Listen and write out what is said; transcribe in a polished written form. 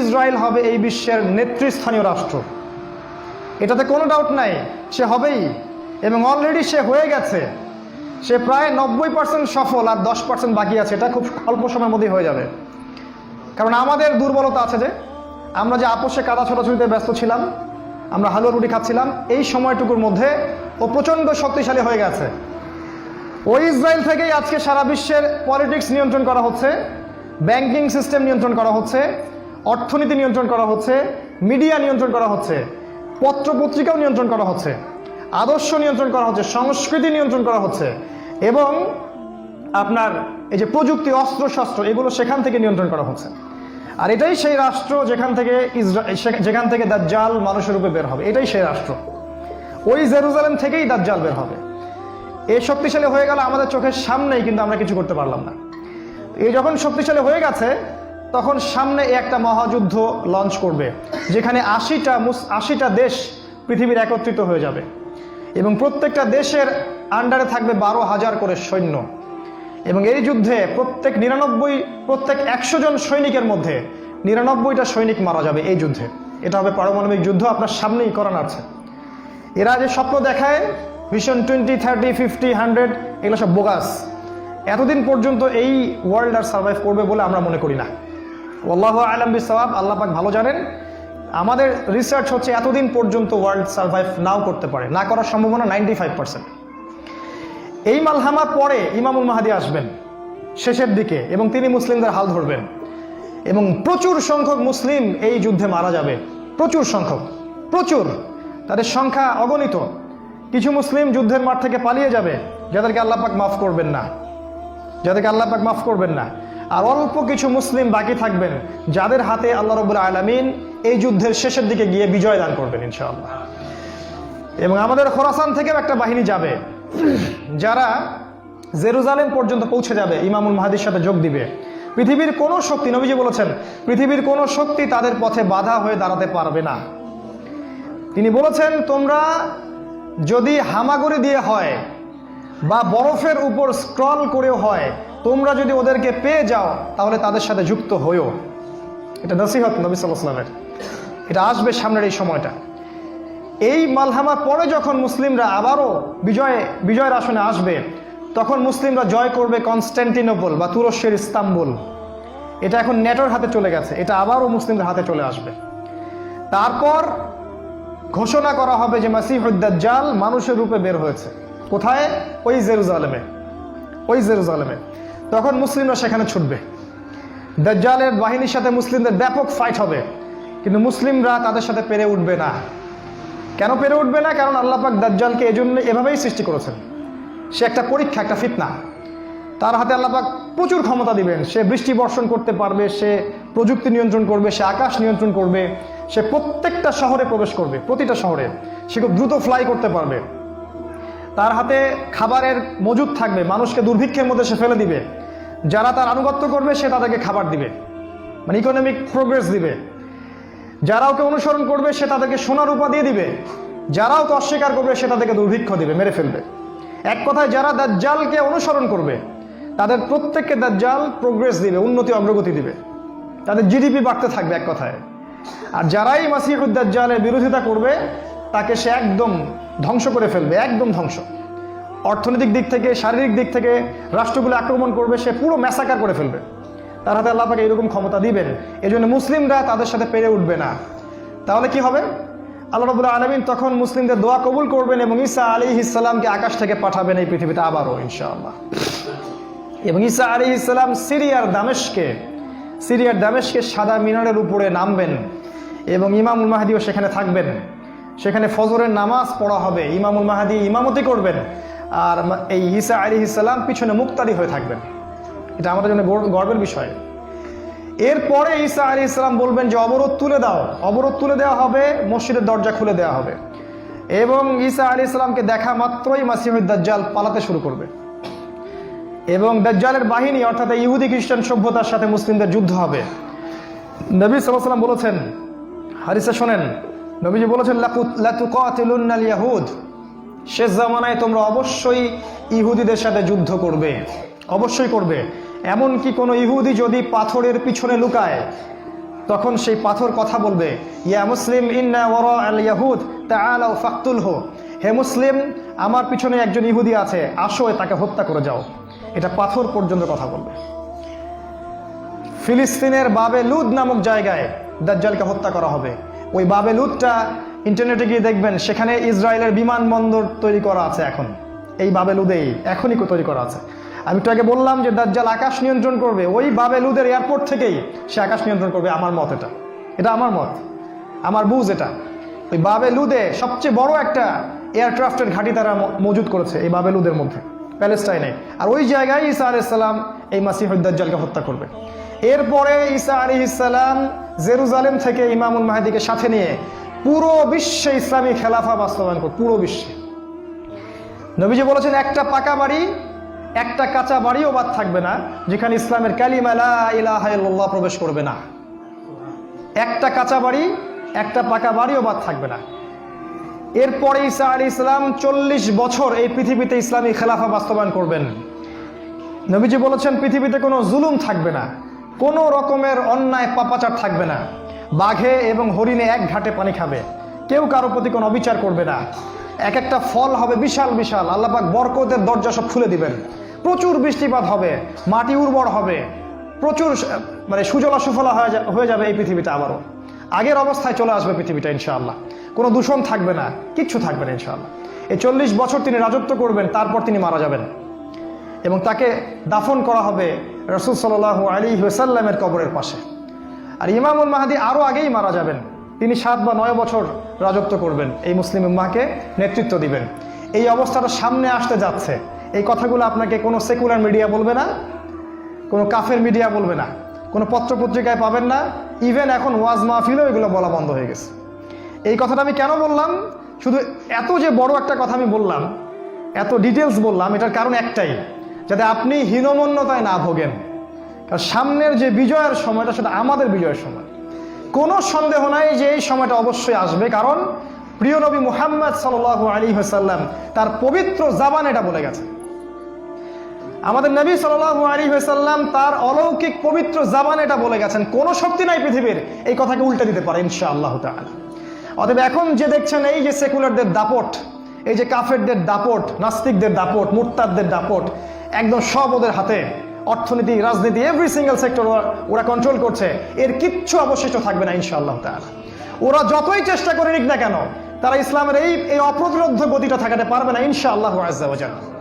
Israel হবে এই বিশ্বের নেতৃস্থানীয় রাষ্ট্র, এটাতে কোনো ডাউট নাই, সে হবেই এবং অলরেডি সে হয়ে গেছে। সে প্রায় 90% সফল, আর 10% বাকি আছে। এটা খুব অল্প সময়ের মধ্যেই হয়ে যাবে। কারণ আমাদের দুর্বলতা আছে যে আমরা যে আপোষে কাদা ছোটাছুটিতে ব্যস্ত ছিলাম, আমরা হালুয়া রুটি খাচ্ছিলাম, এই সময়টুকুর মধ্যে ও প্রচণ্ড শক্তিশালী হয়ে গেছে। ওই ইসরায়েল থেকেই আজকে সারা বিশ্বের পলিটিক্স নিয়ন্ত্রণ করা হচ্ছে, ব্যাংকিং সিস্টেম নিয়ন্ত্রণ করা হচ্ছে, অর্থনীতি নিয়ন্ত্রণ করা হচ্ছে, মিডিয়া নিয়ন্ত্রণ করা হচ্ছে, পত্রপত্রিকাও নিয়ন্ত্রণ করা হচ্ছে, আদর্শ নিয়ন্ত্রণ করা হচ্ছে, সংস্কৃতি নিয়ন্ত্রণ করা হচ্ছে, এবং আপনার এই যে প্রযুক্তি, অস্ত্রশস্ত্র, এগুলো সেখান থেকে নিয়ন্ত্রণ করা হচ্ছে। আর এটাই সেই রাষ্ট্র যেখান থেকে দাজ্জাল মানুষের রূপে বের হবে। এটাই সেই রাষ্ট্র। ওই জেরুজালেম থেকেই দাজ্জাল বের হবে। এই শক্তিশালী হয়ে গেল আমাদের চোখের সামনেই, কিন্তু আমরা কিছু করতে পারলাম না। এই যখন শক্তিশালী হয়ে গেছে, তখন সামনে একটা মহাযুদ্ধ লঞ্চ করবে, যেখানে 80টা দেশ পৃথিবীর একত্রিত হয়ে যাবে এবং প্রত্যেকটা দেশের আন্ডারে থাকবে 12,000 করে সৈন্য। এবং এই যুদ্ধে প্রত্যেক 100 জন সৈনিকের মধ্যে 99টা সৈনিক মারা যাবে এই যুদ্ধে। এটা হবে পারমাণবিক যুদ্ধ, আপনার সামনেই করানো আছে। এরা যে স্বপ্ন দেখায় ভিশন 20, 30, 50, 100, এগুলো সব বোগাস। এতদিন পর্যন্ত এই ওয়ার্ল্ড আর সার্ভাইভ করবে বলে আমরা মনে করি না। আল্লাহু আ'লাম বিসওয়াব, আল্লাহ পাক ভালো জানেন। আমাদের রিসার্চ হচ্ছে এতদিন পর্যন্ত ওয়ার্ল্ড সার্ভাইভ নাও করতে পারে, না করার সম্ভাবনা 95%। এই মালহামা পরে ইমামুল মাহদী আসবেন শেষের দিকে, এবং তিনি মুসলিমদের হাল ধরবেন এবং প্রচুর সংখ্যক মুসলিম এই যুদ্ধে মারা যাবে। প্রচুর সংখ্যক, প্রচুর, তাদের সংখ্যা অগণিত। কিছু মুসলিম যুদ্ধের মাঠ থেকে পালিয়ে যাবে, যাদেরকে আল্লাহ পাক মাফ করবেন না, আর অল্প কিছু মুসলিম বাকি থাকবেন, যাদের হাতে আল্লাহ রাব্বুল আলামিন এই যুদ্ধের শেষের দিকে গিয়ে বিজয় দান করবেন ইনশাআল্লাহ। এবং আমাদের খোরাসান থেকেও একটা বাহিনী যাবে, যারা জেরুজালেম পর্যন্ত পৌঁছে যাবে, ইমামুল মাহদীর সাথে যোগ দিবে। পৃথিবীর কোনো শক্তি, নবীজি বলেছেন, পৃথিবীর কোনো শক্তি তাদের পথে বাধা হয়ে দাঁড়াতে পারবে না। তিনি বলেছেন, তোমরা যদি হামাগুড়ি দিয়ে হয় বা বরফের উপর স্ক্রল করেও হয়, তোমরা যদি ওদেরকে পেয়ে যাও তাহলে তাদের সাথে যুক্ত হইও। এটা নসিহত নবী সাল্লাল্লাহু আলাইহি ওয়াসাল্লামের। এটা আসবে সামনের এই সময়টা। এই মালহামার পরে যখন মুসলিমরা আবারও বিজয়ের আসনে আসবে, তখন মুসলিমরা জয় করবে কনস্ট্যান্টিনোপল বা তুরস্কের ইস্তাম্বুল। এটা এখন নেটোর হাতে চলে গেছে, এটা আবারও মুসলিমদের হাতে চলে আসবে। তারপর ঘোষণা করা হবে যে মাসিহুদ দাজ্জাল মানুষের রূপে বের হয়েছে। কোথায়? ওই জেরুজালেমে। তখন মুসলিমরা সেখানে ছুটবে। দাজ্জালের বাহিনীর সাথে মুসলিমদের ব্যাপক ফাইট হবে, কিন্তু মুসলিমরা তাদের সাথে পেরে উঠবে না। কেন পেরে উঠবে না? কারণ আল্লাহ পাক দাজ্জালকে এজন্য এভাবেই সৃষ্টি করেছেন। সে একটা পরীক্ষা, একটা ফিতনা। তার হাতে আল্লাহ পাক প্রচুর ক্ষমতা দিবেন। সে বৃষ্টি বর্ষণ করতে পারবে, সে প্রযুক্তি নিয়ন্ত্রণ করবে, সে আকাশ নিয়ন্ত্রণ করবে, সে প্রত্যেকটা শহরে প্রবেশ করবে, প্রতিটা শহরে। সে খুব দ্রুত ফ্লাই করতে পারবে। তার হাতে খাবারের মজুদ থাকবে, মানুষকে দুর্ভিক্ষের মধ্যে সে ফেলে দিবে। যারা তার আনুগত্য করবে সে তাদেরকে খাবার দিবে, মানে ইকোনমিক প্রোগ্রেস দিবে। যারা ওকে অনুসরণ করবে সে তাদেরকে সোনা রূপা দিয়ে দিবে। যারা ওকে অস্বীকার করবে সে তাদেরকে দুর্ভিক্ষ দিবে, মেরে ফেলবে। এক কথায় যারা দাজ্জালকে অনুসরণ করবে তাদের প্রত্যেককে দাজ্জাল প্রোগ্রেস দিবে, উন্নতি অগ্রগতি দিবে, তাদের জিডিপি বাড়তে থাকবে এক কথায়। আর যারাই মাসিহুদ দাজ্জালের বিরোধিতা করবে তাকে সে একদম ধ্বংস করে ফেলবে, একদম ধ্বংস। অর্থনৈতিক দিক থেকে, শারীরিক দিক থেকে রাষ্ট্রগুলো আক্রমণ করবে, সে পুরো ম্যাসাকার করে ফেলবে। তার হাতে আল্লাহ পাক এরকম ক্ষমতা দিবেন। এই জন্য মুসলিমরা তাদের সাথে পেরে উঠবে না। তাহলে কি হবে? আল্লাহ রাব্বুল আলামিন তখন মুসলিমদের দোয়া কবুল করবেন এবং ঈসা আলাইহিস সালামকে আকাশ থেকে পাঠাবেন এই পৃথিবীতে আবারও ইনশাআল্লাহ। এবং ঈসা আলাইহিস সালাম সিরিয়ার দামেস্কে সাদা মিনারের উপরে নামবেন এবং ইমামুল মাহদীও সেখানে থাকবেন। সেখানে ফজরের নামাজ পড়া হবে, ইমামুল মাহদী ইমামতি করবেন, আর এই ঈসা আলাইহিস সালাম পিছনে মুক্তাদি হয়ে থাকবেন। এটা আমাদের জন্য গর্বের বিষয়। এরপরে ঈসা আলাইহিস সালাম বলবেন যে অবরোধ তুলে দেওয়া হবে, মসজিদের দরজা খুলে দেওয়া হবে এবং ঈসা আলাইহিস সালামকে দেখা মাত্রই মাসিহুদ দাজ্জাল পালাতে শুরু করবে এবং দাজ্জালের বাহিনী অর্থাৎ ইহুদি খ্রিস্টান সভ্যতার সাথে মুসলিমদের যুদ্ধ হবে। নবী সাল্লাল্লাহু আলাইহি ওয়াসাল্লাম বলেছেন, হাদিসে শোনেন, নবীজি বলেছেন লাতুকাতিলুন্নাল ইয়াহুদ, শেষ জামানায় তোমরা অবশ্যই ইহুদিদের সাথে যুদ্ধ করবে, অবশ্যই করবে। এমনকি কোনো ইহুদি যদি পাথরের পিছনে লুকায়, তখন সেই পাথর কথা বলবে, ইয়া মুসলিম ইন্না ওয়ারা আল ইয়াহুদ তাআলাউ ফাকতুলহু, হে মুসলিম আমার পিছনে একজন ইহুদি আছে, আসো তাকে হত্যা করে যাও। এটা পাথর পর্যন্ত কথা বলবে। ফিলিস্তিনের বাবে লুদ নামক জায়গায় দাজ্জালকে হত্যা করা হবে। ওই বাবে লুদটা ইন্টারনেটে গিয়ে দেখবেন, সেখানে ইসরায়েলের বিমানবন্দর তৈরি করা আছে এখন, এই বাবে লুদেই এখনই তৈরি করা আছে। আমি একটু আগে বললাম যে দাজ্জাল আকাশ নিয়ন্ত্রণ করবে, ওই বাবে লুদের এয়ারপোর্ট থেকেই সে আকাশ নিয়ন্ত্রণ করবে। আমার মত এটা আমার মত, আমার বুঝ এটা। ওই বাবে লুদে সবচেয়ে বড় একটা এয়ারক্রাফটের ঘাঁটি তারা মজুদ করেছে এই বাবে লুদের মধ্যে, প্যালেস্টাইনে। আর ওই জায়গায় ঈসা আলাইহিস সালাম এই মাসিহুদ দাজ্জালকে হত্যা করবে। এরপরে ঈসা আলাইহিস সালাম জেরুজালেম থেকে ইমামুল মাহদিকে সাথে নিয়ে পুরো বিশ্বে ইসলামী খেলাফা বাস্তবায়ন করবে, পুরো বিশ্বে। নবীজি বলেছেন, একটা পাকা বাড়ি একটা কাঁচা বাড়িও বাদ থাকবে না যেখানে ইসলামের কালিমা লা ইলাহা ইল্লাল্লাহ প্রবেশ করবে না। একটা কাঁচা বাড়ি একটা পাকা বাড়িও বাদ থাকবে না। এরপরে ঈসা আলাইহিস সালাম 40 বছর এই পৃথিবীতে ইসলামী খেলাফা বাস্তবায়ন করবেন। নবীজি বলেছেন, পৃথিবীতে কোনো জুলুম থাকবে না, কোনো রকমের অন্যায় পাপাচার থাকবে না। বাঘে এবং হরিণে এক ঘাটে পানি খাবে, কেউ কারো প্রতি কোনো অবিচার করবে না। এক একটা ফল হবে বিশাল বিশাল, আল্লাহ পাক বরকতের দরজা সব খুলে দিবেন। প্রচুর বৃষ্টিপাত হবে, মাটি উর্বর হবে, প্রচুর সুজলা সুফলা হয়ে যাবে এই পৃথিবীটা। আবারও আগের অবস্থায় চলে আসবে পৃথিবীটা ইনশাআল্লাহ। কোনো দূষণ থাকবে না, কিচ্ছু থাকবে না ইনশাআল্লাহ। এই 40 বছর তিনি রাজত্ব করবেন, তারপর তিনি মারা যাবেন এবং তাকে দাফন করা হবে রাসূল সাল্লাল্লাহু আলাইহি ওয়াসাল্লামের কবরের পাশে। আর ইমামুল মাহদী আরও আগেই মারা যাবেন, তিনি 7 বা 9 বছর রাজত্ব করবেন, এই মুসলিম উম্মাহকে নেতৃত্ব দিবেন। এই অবস্থাটা সামনে আসতে যাচ্ছে। এই কথাগুলো আপনাকে কোনো সেকুলার মিডিয়া বলবে না, কোনো কাফের মিডিয়া বলবে না, কোনো পত্রপত্রিকায় পাবেন না। ইভেন এখন ওয়াজ মাহফিলেও এগুলো বলা বন্ধ হয়ে গেছে। এই কথাটা আমি কেন বললাম, শুধু এত যে বড় একটা কথা আমি বললাম, এত ডিটেলস বললাম, এটার কারণ একটাই, যাতে আপনি হীনমন্যতায় না ভোগেন। কারণ সামনের যে বিজয়ের সময়টা, সেটা আমাদের বিজয়ের সময়। কোনো সন্দেহ নাই যে এই সময়টা অবশ্যই আসবে, কারণ প্রিয় নবী মুহাম্মদ সাল্লাল্লাহু আলাইহি ওয়াসাল্লাম তার পবিত্র জাবান এটা বলে গেছে। আমাদের নবী সাল্লাল্লাহু আলাইহি ওয়াসাল্লাম তার অলৌকিক পবিত্র জাবান এটা বলে গেছেন, কোনো শক্তি নাই পৃথিবীর এই কথাকে উল্টে দিতে পারে ইনশাআল্লাহ তাআলা। অতএব এখন যে দেখছেন এই যে সেকুলারদের দাপট, এই যে কাফেরদের দাপট, নাস্তিকদের দাপট, মুরতাদদের দাপট, একদম সব ওদের হাতে। অর্থনীতি, রাজনীতি, এভরি সিঙ্গেল সেক্টর ওরা কন্ট্রোল করছে। এর কিচ্ছু অবশিষ্ট থাকবে না ইনশাআল্লাহ তাআলা। ওরা যতই চেষ্টা করে নিক না কেন, তারা ইসলামের এই অপ্রতিরোধ্য গতিটা ঠেকাতে পারবে না ইনশাআল্লাহু আযজা ওয়া জাল্লা।